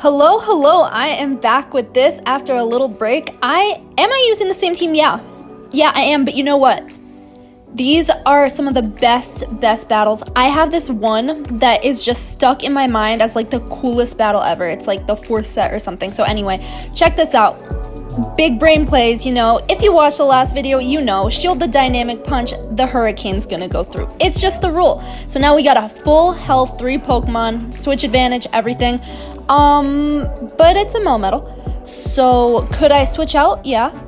Hello, I am back with this after a little break. Am I using the same team? Yeah, I am, but you know what? These are some of the best battles. I have this one that is just stuck in my mind as like the coolest battle ever. It's like the 4th set or something. So anyway, check this out. Big brain plays, you know. If you watched the last video, you know, shield the dynamic punch, the hurricane's gonna go through. It's just the rule. So now we got a full health 3 Pokemon, switch advantage, everything. But it's a Melmetal. So could I switch out? Yeah.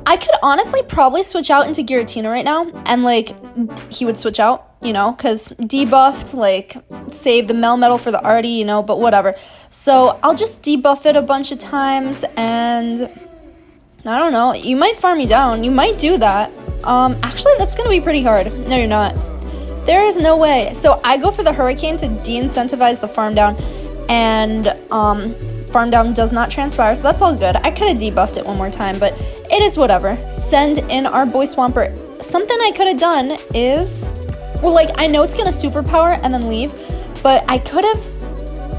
I could honestly probably switch out into Giratina right now, and like he would switch out, you know, because debuffed, like save the Melmetal for the arty, you know, but whatever. So I'll just debuff it a bunch of times, and I don't know, you might farm me down. You might do that. Actually, that's gonna be pretty hard. No, you're not. There is no way. So I go for the Hurricane to de-incentivize the farm down, and farm down does not transpire, so that's all good. I could have debuffed it one more time, but it is whatever. Send in our boy Swampert. Something I could have done is, well, like, I know it's gonna superpower and then leave, but I could have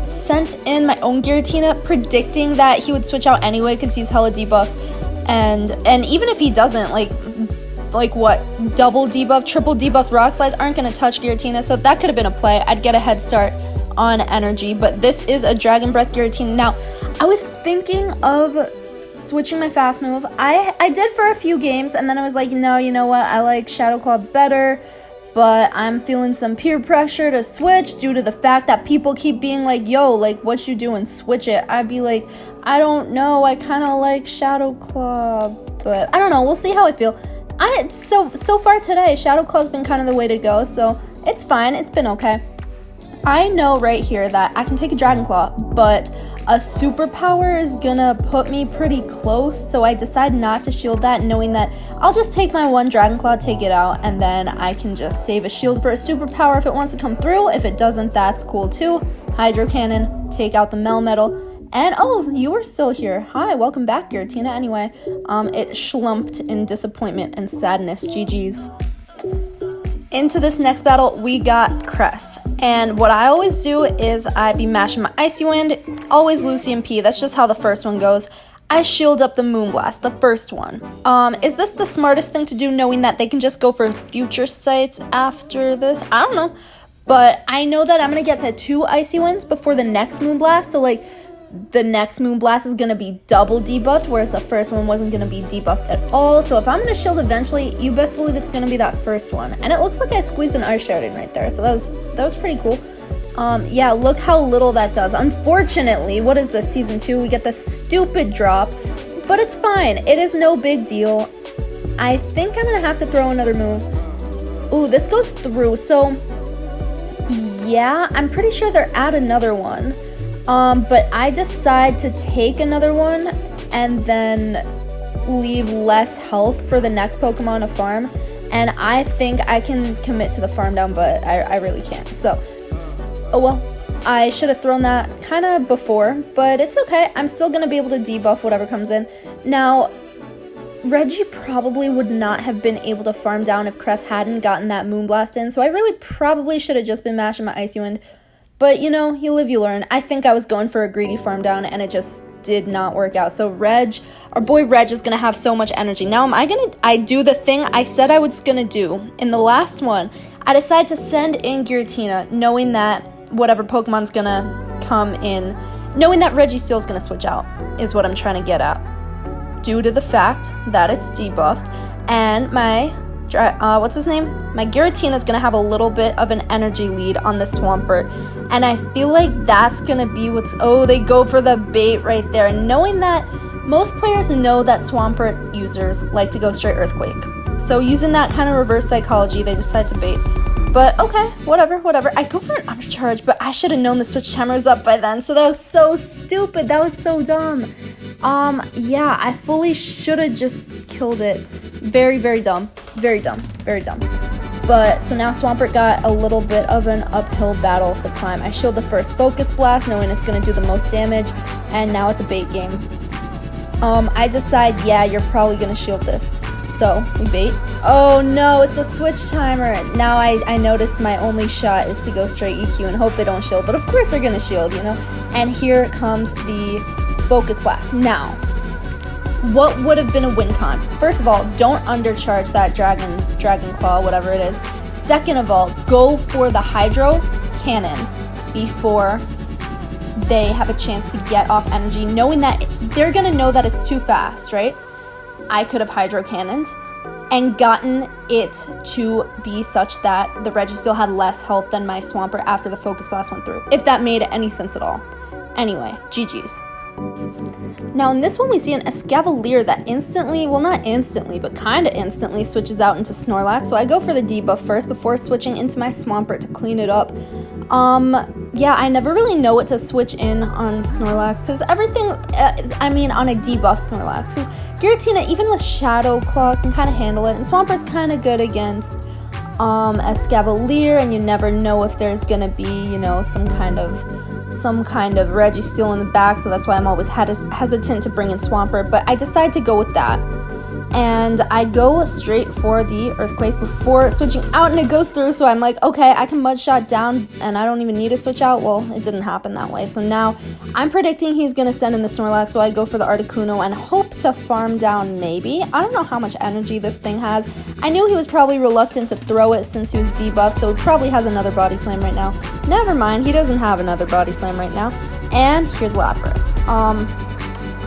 sent in my own Giratina, predicting that he would switch out anyway because he's hella debuffed, and even if he doesn't, like what, double debuff, triple debuff rock slides aren't gonna touch Giratina, so that could have been a play. I'd get a head start on energy, but this is a Dragon Breath Giratina. Now, I was thinking of switching my fast move. I did for a few games, and then I was like, no, you know what, I like Shadow Claw better, but I'm feeling some peer pressure to switch due to the fact that people keep being like, yo, like, what you doing, switch it. I'd be like, I don't know, I kind of like Shadow Claw, but I don't know, we'll see how I feel. So far today, Shadow Claw's been kind of the way to go, so it's fine, it's been okay. I know right here that I can take a Dragon Claw, but a superpower is gonna put me pretty close, so I decide not to shield that, knowing that I'll just take my one Dragon Claw, take it out, and then I can just save a shield for a superpower if it wants to come through. If it doesn't, that's cool too. Hydro Cannon, take out the Melmetal, and oh, you are still here. Hi, welcome back, Giratina. Anyway, it schlumped in disappointment and sadness. GG's. Into this next battle, we got Cress. And what I always do is I be mashing my Icy Wind, always lose CMP. That's just how the first one goes. I shield up the Moonblast, the first one. Is this the smartest thing to do, knowing that they can just go for future sites after this? I don't know. But I know that I'm going to get to 2 Icy Winds before the next Moonblast. So, like, the next Moonblast is going to be double debuffed, whereas the first one wasn't going to be debuffed at all. So if I'm going to shield eventually, you best believe it's going to be that first one. And it looks like I squeezed an Ice Shard in right there, so that was pretty cool. Yeah, look how little that does. Unfortunately, what is this, Season 2? We get this stupid drop, but it's fine. It is no big deal. I think I'm going to have to throw another move. Ooh, this goes through, so yeah, I'm pretty sure they're at another one. But I decide to take another one and then leave less health for the next Pokemon to farm. And I think I can commit to the farm down, but I really can't. So, oh well, I should have thrown that kind of before, but it's okay. I'm still going to be able to debuff whatever comes in. Now, Reggie probably would not have been able to farm down if Cress hadn't gotten that Moonblast in. So I really probably should have just been mashing my Icy Wind. But, you know, you live, you learn. I think I was going for a greedy farm down, and it just did not work out. So Reg, our boy Reg, is going to have so much energy. Now, I do the thing I said I was going to do. In the last one, I decided to send in Giratina, knowing that whatever Pokemon's going to come in, knowing that Registeel's going to switch out, is what I'm trying to get at. Due to the fact that it's debuffed, and my what's his name? My Giratina is going to have a little bit of an energy lead on the Swampert, and I feel like that's going to be oh, they go for the bait right there, and knowing that most players know that Swampert users like to go straight Earthquake, so using that kind of reverse psychology, they decide to bait. But okay, whatever. I go for an undercharge, but I should have known the switch timer was up by then, so that was so stupid. That was so dumb. Yeah, I fully should have just killed it. Very dumb. Very dumb. But, so now Swampert got a little bit of an uphill battle to climb. I shield the first Focus Blast, knowing it's going to do the most damage, and now it's a bait game. I decide, yeah, you're probably going to shield this. So we bait. Oh no, it's the switch timer. Now I noticed my only shot is to go straight EQ and hope they don't shield, but of course they're gonna shield, you know? And here comes the focus blast. Now, what would have been a win con? First of all, don't undercharge that dragon claw, whatever it is. Second of all, go for the hydro cannon before they have a chance to get off energy, knowing that they're gonna know that it's too fast, right? I could have hydro cannoned and gotten it to be such that the Reggie still had less health than my Swampert after the focus blast went through, if that made any sense at all. Anyway, GG's. Now in this one we see an Escavalier that instantly, well not instantly, but kind of instantly switches out into Snorlax, so I go for the debuff first before switching into my Swampert to clean it up. Yeah, I never really know what to switch in on Snorlax, because everything, on a debuff Snorlax, because Giratina, even with Shadow Claw, can kind of handle it, and Swampert's kind of good against Escavalier, and you never know if there's gonna be, you know, some kind of Registeel in the back, so that's why I'm always hesitant to bring in Swampert, but I decide to go with that. And I go straight for the Earthquake before switching out, and it goes through, so I'm like, okay, I can Mud Shot down, and I don't even need to switch out. Well, it didn't happen that way, so now I'm predicting he's going to send in the Snorlax, so I go for the Articuno and hope to farm down maybe. I don't know how much energy this thing has. I knew he was probably reluctant to throw it since he was debuffed, so he probably has another Body Slam right now. Never mind, he doesn't have another Body Slam right now. And here's Lapras.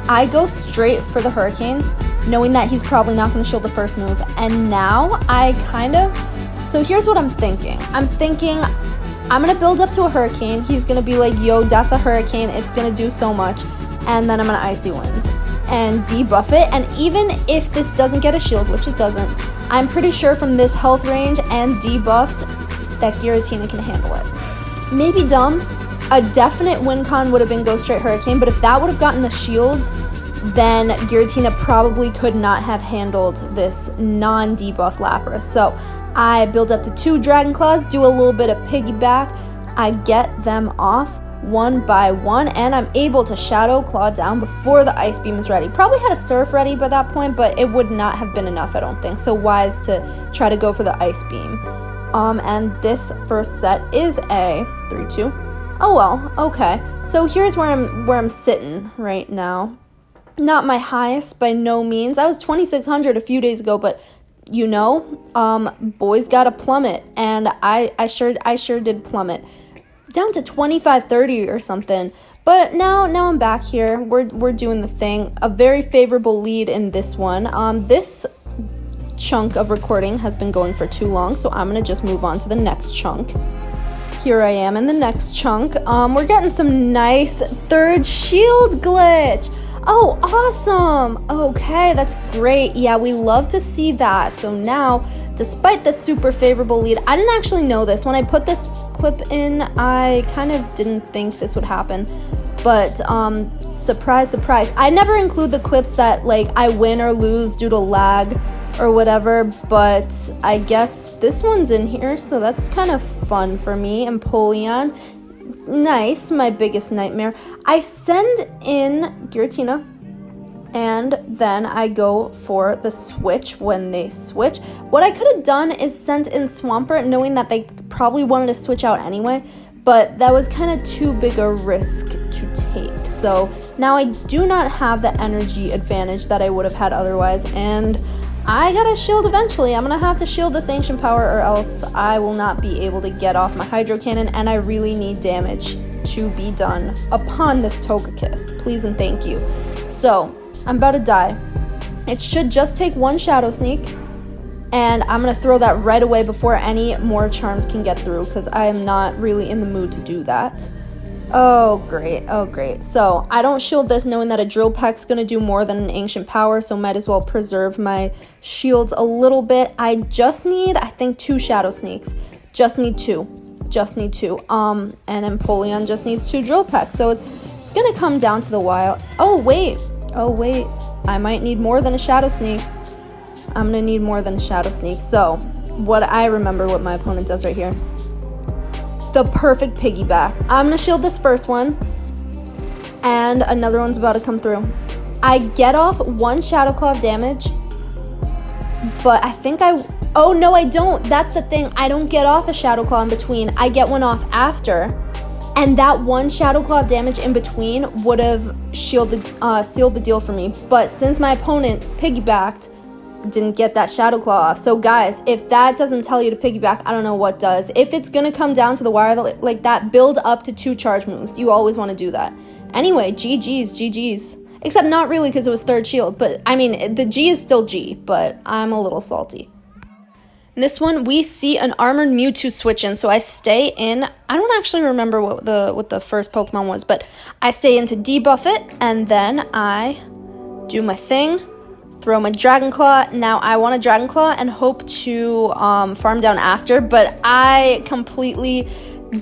I go straight for the Hurricane, knowing that he's probably not going to shield the first move. And now so here's what I'm thinking. I'm going to build up to a Hurricane. He's going to be like, yo, that's a Hurricane. It's going to do so much. And then I'm going to Icy Wind and debuff it. And even if this doesn't get a shield, which it doesn't, I'm pretty sure from this health range and debuffed that Giratina can handle it. Maybe dumb. A definite win con would have been go straight Hurricane, but if that would have gotten the shield, then Giratina probably could not have handled this non-debuff Lapras. So I build up to 2 Dragon Claws, do a little bit of piggyback, I get them off one by one, and I'm able to Shadow Claw down before the Ice Beam is ready. Probably had a Surf ready by that point, but it would not have been enough, I don't think. So wise to try to go for the Ice Beam. And this first set is a 3-2. Oh well, okay. So here's where I'm sitting right now. Not my highest by no means. I was 2,600 a few days ago, but you know, boys gotta plummet, and I sure did plummet down to 2530 or something. But now I'm back here. We're doing the thing. A very favorable lead in this one. This chunk of recording has been going for too long, so I'm gonna just move on to the next chunk. Here I am in the next chunk. We're getting some nice third shield glitch. Oh, awesome. Okay, that's great. Yeah, we love to see that. So now, despite the super favorable lead, I didn't actually know this. When I put this clip in, I kind of didn't think this would happen. But, surprise, surprise. I never include the clips that, like, I win or lose due to lag or whatever, but I guess this one's in here, so that's kind of fun for me. Empoleon. Nice, my biggest nightmare. I send in Giratina, and then I go for the switch when they switch. What I could have done is sent in Swampert, knowing that they probably wanted to switch out anyway, but that was kind of too big a risk to take. So now I do not have the energy advantage that I would have had otherwise, and I gotta shield eventually. I'm gonna have to shield this Ancient Power, or else I will not be able to get off my Hydro Cannon, and I really need damage to be done upon this Togekiss. Please and thank you. So, I'm about to die. It should just take 1 Shadow Sneak, and I'm gonna throw that right away before any more charms can get through, because I am not really in the mood to do that. Oh, great. So, I don't shield this knowing that a Drill Peck's gonna do more than an Ancient Power, so might as well preserve my shields a little bit. I just need, I think, 2 Shadow Sneaks. Just need 2. And Empoleon just needs 2 Drill Pecks, so it's gonna come down to the wire. Oh, wait. I might need more than a Shadow Sneak. I'm gonna need more than a Shadow Sneak. So, what my opponent does right here. The perfect piggyback. I'm gonna shield this first one, and another one's about to come through. I get off 1 Shadow Claw of damage, But I think oh no, I don't. That's the thing. I don't get off a Shadow Claw in between. I get one off after. And that one Shadow Claw damage in between would have sealed the deal for me. But since my opponent piggybacked, didn't get that Shadow Claw off. So guys, if that doesn't tell you to piggyback, I don't know what does. If it's gonna come down to the wire like that, build up to 2 charge moves. You always want to do that. Anyway, GG's. Except not really, because it was 3rd shield. But I mean, the G is still G, but I'm a little salty. In this one, we see an armored Mewtwo switch in, so I stay in. I don't actually remember what the first Pokemon was, but I stay in to debuff it, and then I do my thing, throw my Dragon Claw. Now I want a Dragon Claw and hope to farm down after, but I completely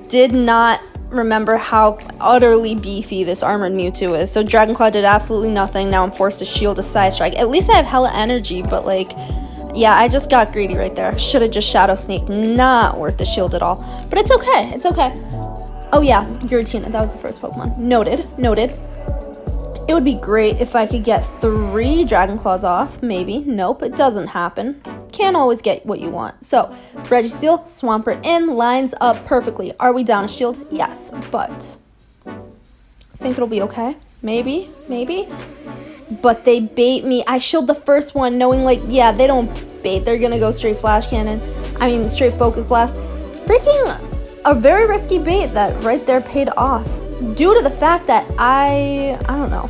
did not remember how utterly beefy this armored Mewtwo is. So Dragon Claw did absolutely nothing. Now I'm forced to shield a Side Strike. At least I have hella energy, but like, yeah, I just got greedy right there. Should have just Shadow Sneak. Not worth the shield at all. But it's okay. It's okay. Oh yeah, Giratina. That was the first Pokemon. Noted. It would be great if I could get 3 Dragon Claws off. Maybe. Nope, it doesn't happen. Can't always get what you want. So, Registeel, Swampert in, lines up perfectly. Are we down a shield? Yes, but I think it'll be okay. Maybe. But they bait me. I shield the first one knowing, like, yeah, they don't bait. They're gonna go straight Flash Cannon. I mean, straight Focus Blast. Freaking a very risky bait that right there paid off. Due to the fact that I don't know.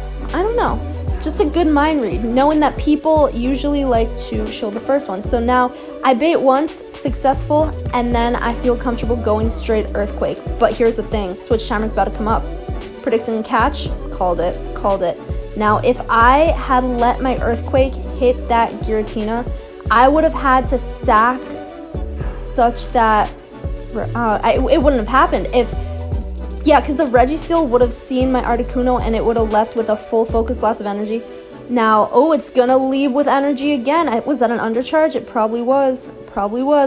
Just a good mind read, knowing that people usually like to shield the first one. So now I bait once, successful, and then I feel comfortable going straight Earthquake. But here's the thing, Switch Timer's about to come up. Predicting catch, called it. Now, if I had let my Earthquake hit that Giratina, I would have had to sack such that it wouldn't have happened. Because the Registeel would have seen my Articuno and it would have left with a full Focus Blast of energy. Now, it's gonna leave with energy again. Was that an undercharge? It probably was.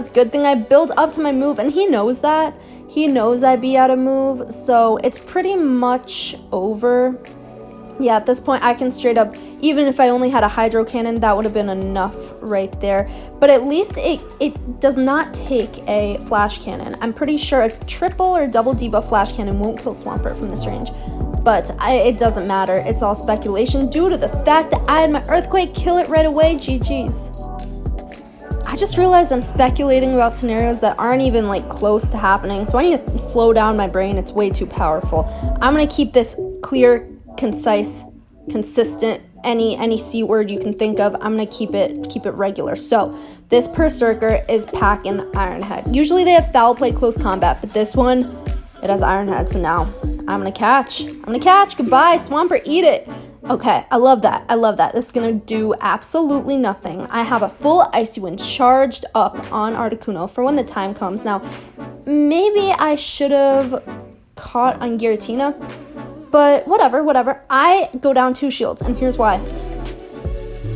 Good thing I built up to my move, and he knows that. He knows I be out of move, so it's pretty much over. Yeah, at this point, I can straight up, even if I only had a Hydro Cannon, that would have been enough right there. But at least it does not take a Flash Cannon. I'm pretty sure a triple or double debuff Flash Cannon won't kill Swampert from this range. But it doesn't matter. It's all speculation due to the fact that I had my Earthquake kill it right away. GG's. I just realized I'm speculating about scenarios that aren't even like close to happening. So I need to slow down my brain. It's way too powerful. I'm going to keep this clear, concise, consistent. Any C word you can think of, I'm gonna keep it regular. So this Berserker is packing Iron Head. Usually they have Foul Play, Close Combat, but this one, it has Iron Head. So now I'm gonna catch. Goodbye, Swampert, eat it. Okay, I love that. This is gonna do absolutely nothing. I have a full Icy Wind charged up on Articuno for when the time comes. Now, maybe I should have caught on Giratina. But whatever. I go down 2 shields, and here's why.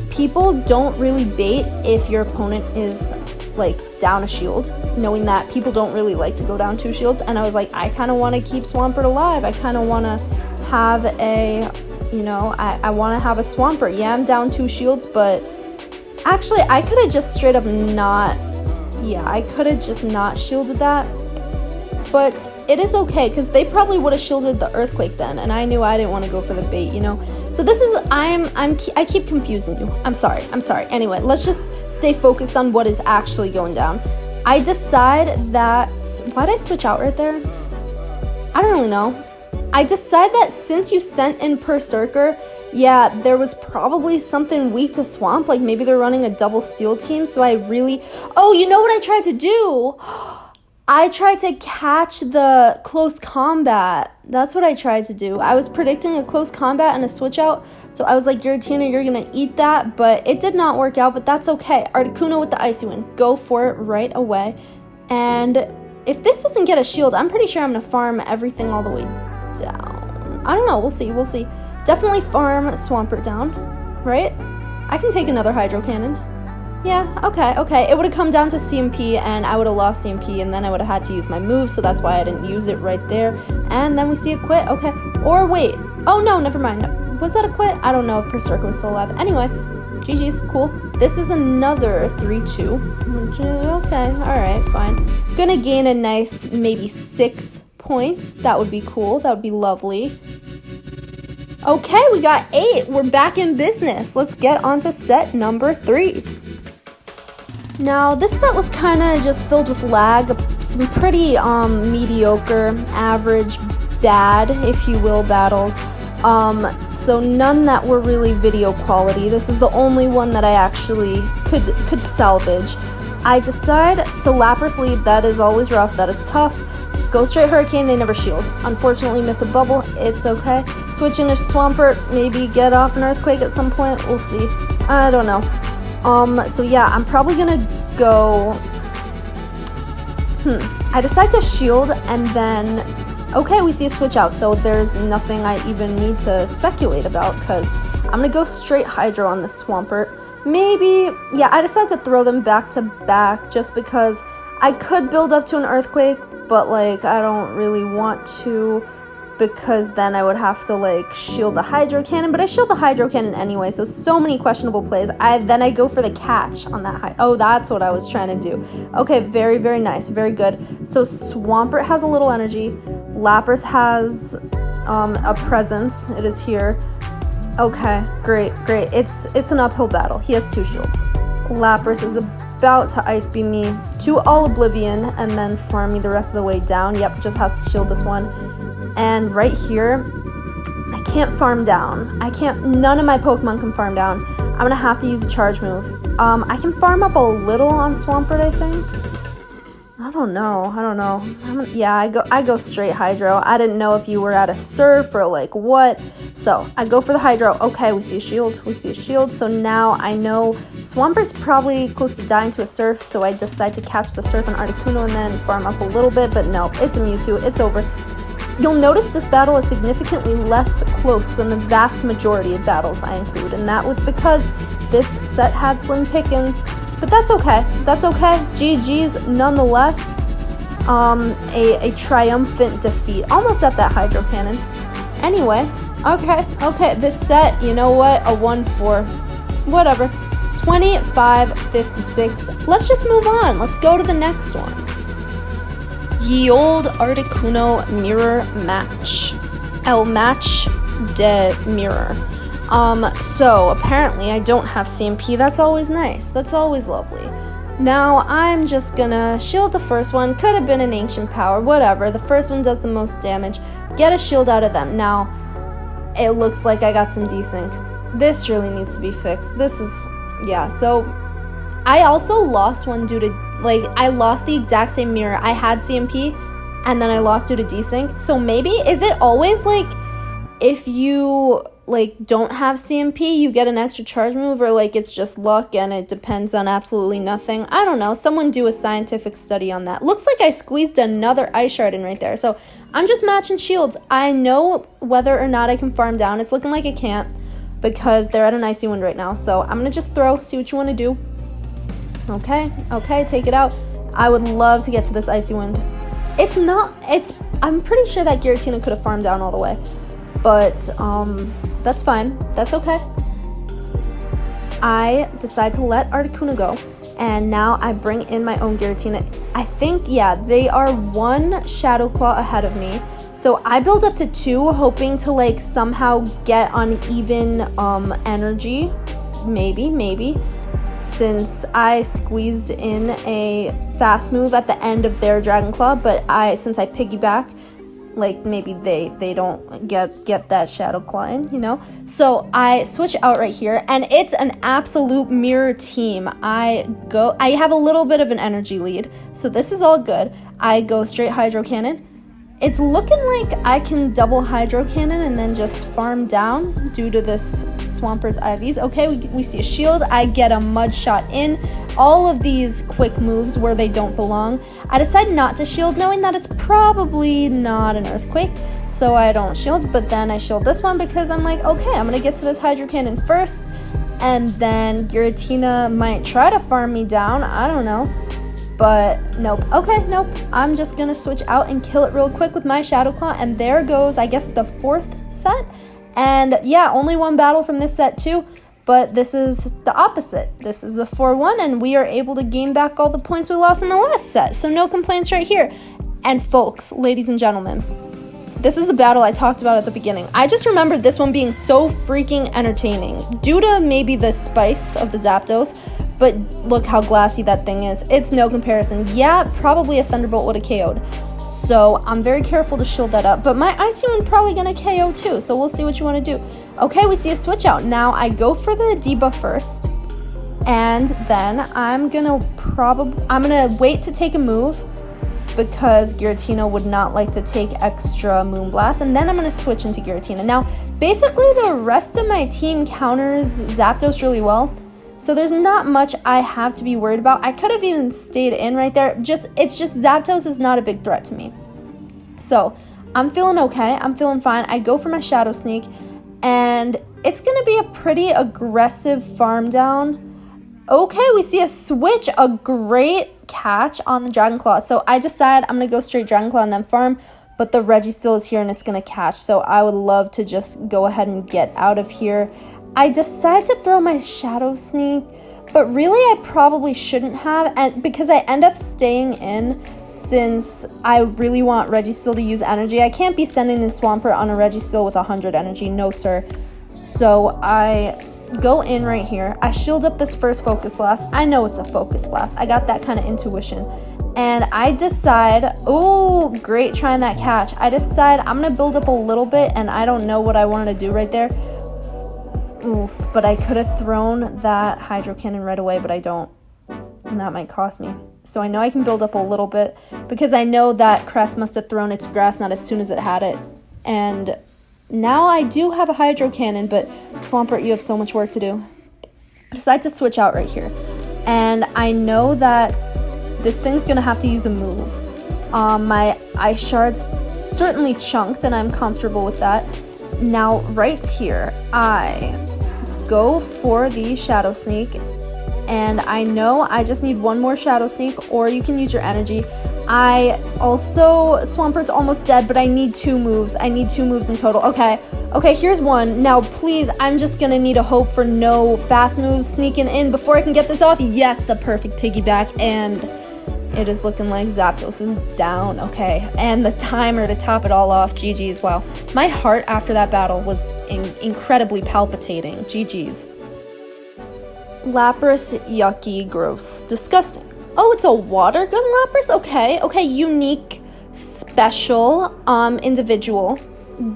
People don't really bait if your opponent is, like, down a shield, knowing that people don't really like to go down 2 shields. And I was like, I kind of want to keep Swampert alive. I kind of want to have a, I want to have a Swampert. Yeah, I'm down 2 shields, but actually, I could have just straight up not shielded that. But it is okay, because they probably would have shielded the Earthquake then, and I knew I didn't want to go for the bait, So this is, I keep confusing you. I'm sorry. Anyway, let's just stay focused on what is actually going down. I decide that, why did I switch out right there? I don't really know. I decide that since you sent in Berserker, yeah, there was probably something weak to Swamp, like maybe they're running a double steel team, so I really, you know what I tried to do? I tried to catch the close combat. That's what I tried to do. I was predicting a close combat and a switch out. So I was like, Giratina, you're going to eat that. But it did not work out, but that's okay. Articuno with the Icy Wind. Go for it right away. And if this doesn't get a shield, I'm pretty sure I'm going to farm everything all the way down. I don't know. We'll see. Definitely farm Swampert down, right? I can take another Hydro Cannon. Yeah, okay. It would have come down to CMP, and I would have lost CMP, and then I would have had to use my move, so that's why I didn't use it right there. And then we see a quit, okay. Or wait, oh no, never mind. Was that a quit? I don't know if Berserker was still alive. Anyway, GG's, cool. This is another 3-2. Okay, alright, fine. Gonna gain a nice maybe 6 points. That would be cool. That would be lovely. Okay, we got 8. We're back in business. Let's get on to set number 3. Now, this set was kind of just filled with lag, some pretty mediocre, average, bad, if you will, battles. So none that were really video quality. This is the only one that I actually could salvage. I decide, so Lapras lead, that is always rough, that is tough. Go straight Hurricane, they never shield. Unfortunately, miss a bubble, it's okay. Switch into Swampert, maybe get off an Earthquake at some point, we'll see. I don't know. So yeah, I'm probably gonna go, I decide to shield and then, okay, we see a switch out, so there's nothing I even need to speculate about because I'm gonna go straight Hydro on this Swampert. Maybe, yeah, I decided to throw them back to back just because I could build up to an Earthquake, but like I don't really want to because then I would have to like shield the Hydro Cannon, but I shield the Hydro Cannon anyway, so many questionable plays. Then I go for the catch on that oh, that's what I was trying to do. Okay, very, very nice, very good. So Swampert has a little energy, Lapras has a presence, it is here. Okay, great, great. It's an uphill battle. He has 2 shields. Lapras is about to Ice Beam me to all Oblivion and then farm me the rest of the way down. Yep, just has to shield this one. And right here, I can't farm down. None of my Pokemon can farm down. I'm gonna have to use a charge move. I can farm up a little on Swampert, I think. I don't know. Yeah, I go straight Hydro. I didn't know if you were at a Surf or like what. So I go for the Hydro. Okay, we see a shield. So now I know Swampert's probably close to dying to a Surf, so I decide to catch the Surf on Articuno and then farm up a little bit, but no, it's a Mewtwo, it's over. You'll notice this battle is significantly less close than the vast majority of battles I include, and that was because this set had slim pickings, but that's okay. GG's nonetheless. A triumphant defeat, almost at that Hydro Cannon. Anyway, okay, this set, you know what, a 1-4, whatever, 25-56. Let's just move on. Let's go to the next one. Ye old Articuno mirror match. El match de mirror. So apparently I don't have CMP. That's always nice. That's always lovely. Now I'm just gonna shield the first one. Could have been an ancient power, whatever. The first one does the most damage. Get a shield out of them. Now it looks like I got some desync. This really needs to be fixed. This is, yeah, so I also lost one due to, like, I lost the exact same mirror. I had CMP, and then I lost due to desync. So maybe, is it always, like, if you, like, don't have CMP, you get an extra charge move, or, like, it's just luck and it depends on absolutely nothing? I don't know. Someone do a scientific study on that. Looks like I squeezed another Ice Shard in right there. So I'm just matching shields. I know whether or not I can farm down. It's looking like I can't because they're at an Icy Wind right now. So I'm going to just throw, see what you want to do. Okay, take it out. I would love to get to this Icy Wind. I'm pretty sure that Giratina could have farmed down all the way. But, that's fine. That's okay. I decide to let Articuno go. And now I bring in my own Giratina. I think, yeah, they are 1 Shadow Claw ahead of me. So I build up to 2, hoping to, like, somehow get uneven, energy. Maybe. Since I squeezed in a fast move at the end of their Dragon Claw, but since I piggyback, like, maybe they don't get that Shadow Claw in, you know? So I switch out right here, and it's an absolute mirror team. I have a little bit of an energy lead, so this is all good. I go straight Hydro Cannon. It's looking like I can double Hydro Cannon and then just farm down due to this Swampert's IVs. Okay, we see a shield. I get a Mud Shot in. All of these quick moves where they don't belong. I decide not to shield, knowing that it's probably not an Earthquake, so I don't shield, but then I shield this one because I'm like, okay, I'm gonna get to this Hydro Cannon first, and then Giratina might try to farm me down. I don't know. But nope. Okay, nope. I'm just gonna switch out and kill it real quick with my Shadow Claw, and there goes, I guess, the 4th set. And yeah, only 1 battle from this set too, But this is the opposite. This is a 4-1, and we are able to gain back all the points we lost in the last set. So no complaints right here. And folks, ladies and gentlemen, this is the battle I talked about at the beginning. I just remember this one being so freaking entertaining due to maybe the spice of the Zapdos, but look how glassy that thing is. It's no comparison. Yeah, probably a Thunderbolt would have KO'd. So I'm very careful to shield that up, but my Icy Wind probably gonna KO too, so we'll see what you wanna do. Okay, we see a switch out. Now I go for the debuff first, and then I'm gonna wait to take a move because Giratina would not like to take extra Moonblast, and then I'm gonna switch into Giratina. Now, basically the rest of my team counters Zapdos really well, so there's not much I have to be worried about. I could have even stayed in right there. It's just Zapdos is not a big threat to me. So I'm feeling okay. I'm feeling fine. I go for my Shadow Sneak, and it's going to be a pretty aggressive farm down. Okay, we see a switch, a great catch on the Dragon Claw. So I decide I'm going to go straight Dragon Claw and then farm, but the Registeel is here and it's going to catch. So I would love to just go ahead and get out of here. I decide to throw my Shadow Sneak, but really I probably shouldn't have, and because I end up staying in since I really want Registeel to use energy. I can't be sending in Swampert on a Registeel with 100 energy, no sir. So I go in right here. I shield up this first Focus Blast. I know it's a Focus Blast. I got that kind of intuition. And I decide, oh, great trying that catch. I decide I'm going to build up a little bit, and I don't know what I wanted to do right there. Oof, but I could have thrown that Hydro Cannon right away, but I don't, and that might cost me. So I know I can build up a little bit, because I know that Crest must have thrown its Grass Knot as soon as it had it. And now I do have a Hydro Cannon, but Swampert, you have so much work to do. I decide to switch out right here. And I know that this thing's going to have to use a move. My Ice Shards certainly chunked, and I'm comfortable with that. Now, right here, I go for the Shadow Sneak, and I know I just need one more Shadow Sneak, or you can use your energy. Swampert's almost dead, but I need 2 moves. I need 2 moves in total. Okay, here's one. Now, please, I'm just gonna need a hope for no fast moves sneaking in before I can get this off. Yes, the perfect piggyback, and it is looking like Zapdos is down. Okay, and the timer to top it all off. GG's. Wow, my heart after that battle was incredibly palpitating. GG's. Lapras, yucky, gross, disgusting. Oh, it's a water gun Lapras? Okay, unique, special, individual.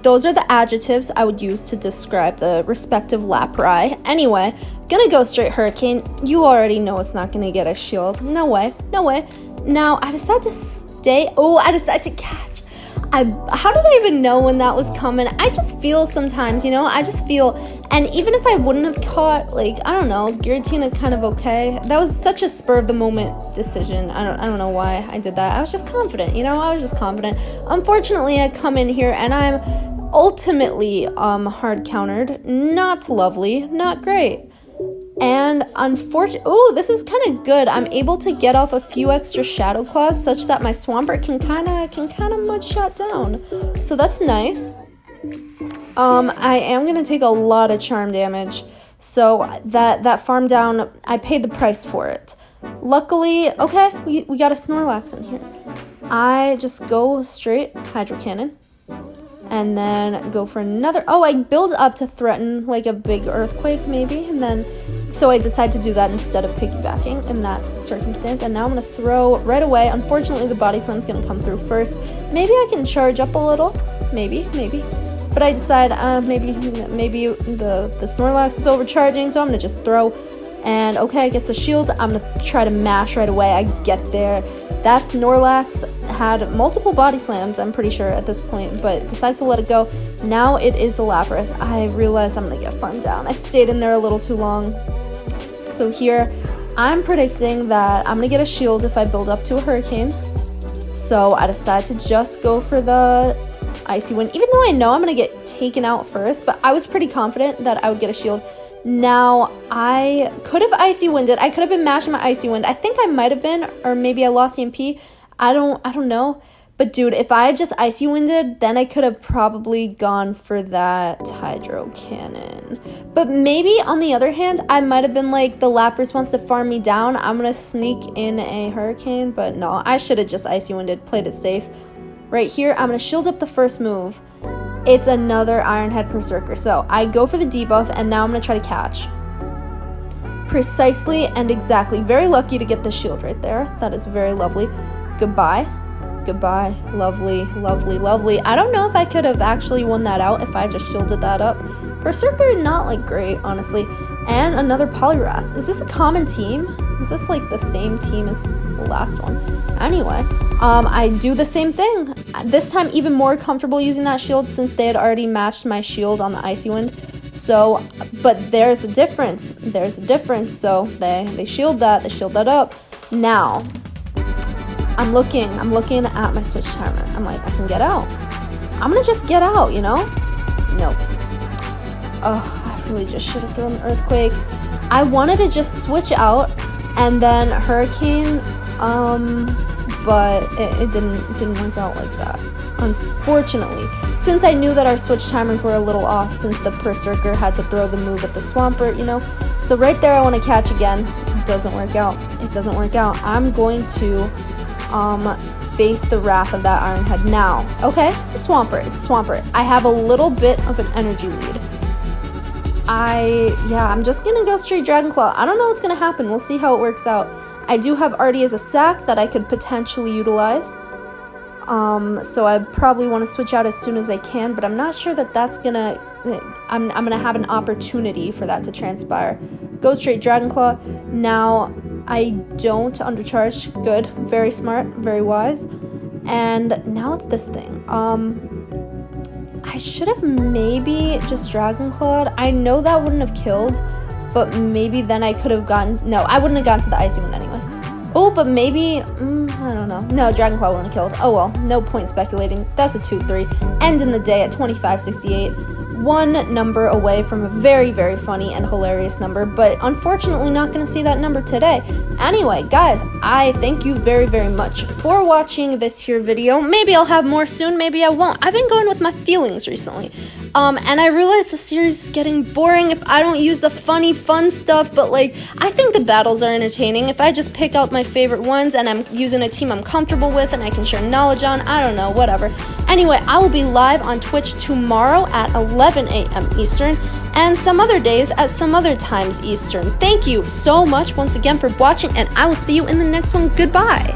Those are the adjectives I would use to describe the respective Lapras. Anyway, gonna go straight Hurricane. You already know it's not gonna get a shield. No way. Now, I decide to stay. Oh, I decide to catch. How did I even know when that was coming? I just feel sometimes, I just feel, and even if I wouldn't have caught, I don't know, Giratina kind of okay. That was such a spur of the moment decision. I don't know why I did that. I was just confident, Unfortunately, I come in here and I'm ultimately hard countered. Not lovely, not great. And this is kind of good. I'm able to get off a few extra Shadow Claws such that my Swampert can kind of mud shot down. So that's nice. I am gonna take a lot of charm damage. So that farm down, I paid the price for it. Luckily, okay, we got a Snorlax in here. I just go straight Hydro Cannon. And then go for another. Oh, I build up to threaten like a big earthquake maybe, and then so I decide to do that instead of piggybacking in that circumstance. And now I'm gonna throw right away. Unfortunately, the Body Slam's gonna come through first. Maybe I can charge up a little, maybe. But I decide maybe the Snorlax is overcharging, so I'm gonna just throw. And okay, I guess the shield. I'm gonna try to mash right away. I get there. That Snorlax had multiple Body Slams, I'm pretty sure, at this point, but decides to let it go. Now it is the Lapras. I realize I'm going to get farmed down. I stayed in there a little too long. So here, I'm predicting that I'm going to get a shield if I build up to a Hurricane. So I decide to just go for the Icy Wind, even though I know I'm going to get taken out first, but I was pretty confident that I would get a shield. Now, I could have Icy Winded. I could have been mashing my Icy Wind. I think I might have been, or maybe I lost EMP. I don't know. But dude, if I had just icy winded, then I could have probably gone for that hydro cannon. But maybe on the other hand, I might have been like, the Lapras wants to farm me down, I'm gonna sneak in a hurricane. But no, I should have just icy winded, played it safe. Right here, I'm gonna shield up the first move. It's another Ironhead Berserker. So I go for the debuff, and now I'm gonna try to catch. Precisely and exactly. Very lucky to get the shield right there. That is very lovely. Goodbye. Goodbye. Lovely, lovely, lovely. I don't know if I could have actually won that out if I just shielded that up. Berserker, not like great, honestly. And another Poliwrath. Is this a common team? Is this like the same team as the last one? Anyway, I do the same thing. This time even more comfortable using that shield since they had already matched my shield on the Icy Wind. So, but there's a difference. There's a difference. So they shield that up. Now, I'm looking at my switch timer. I'm like, I can get out. I'm gonna just get out, you know? Nope. Oh, I really just should have thrown an Earthquake. I wanted to just switch out and then Hurricane, but it didn't work out like that, unfortunately. Since I knew that our switch timers were a little off since the Berserker had to throw the move at the Swampert, you know? So right there I want to catch again. It doesn't work out. It doesn't work out. I'm going to face the wrath of that Ironhead now. Okay, it's a Swampert. I have a little bit of an energy lead. I'm just gonna go straight Dragon Claw. I don't know what's gonna happen. We'll see how it works out. I do have Artie as a sack that I could potentially utilize. So I probably want to switch out as soon as I can, but I'm not sure that that's gonna, I'm gonna have an opportunity for that to transpire. Go straight Dragon Claw. Now, I don't undercharge. Good. Very smart. Very wise. And now it's this thing. I should have maybe just Dragon Clawed. I know that wouldn't have killed, but maybe then I could have gotten... No, I wouldn't have gotten to the Icy One anyway. Oh, but maybe... I don't know. No, Dragon Claw wouldn't have killed. Oh well, no point speculating. That's a 2-3. Ending the day at 2568. One number away from a very, very funny and hilarious number, but unfortunately not going to see that number today. Anyway, guys, I thank you very, very much for watching this here video. Maybe I'll have more soon, maybe I won't. I've been going with my feelings recently. And I realize the series is getting boring if I don't use the funny, fun stuff, but like, I think the battles are entertaining. If I just pick out my favorite ones and I'm using a team I'm comfortable with and I can share knowledge on, I don't know, whatever. Anyway, I will be live on Twitch tomorrow at 11 a.m. Eastern and some other days at some other times Eastern. Thank you so much once again for watching, and I will see you in the next one. Goodbye.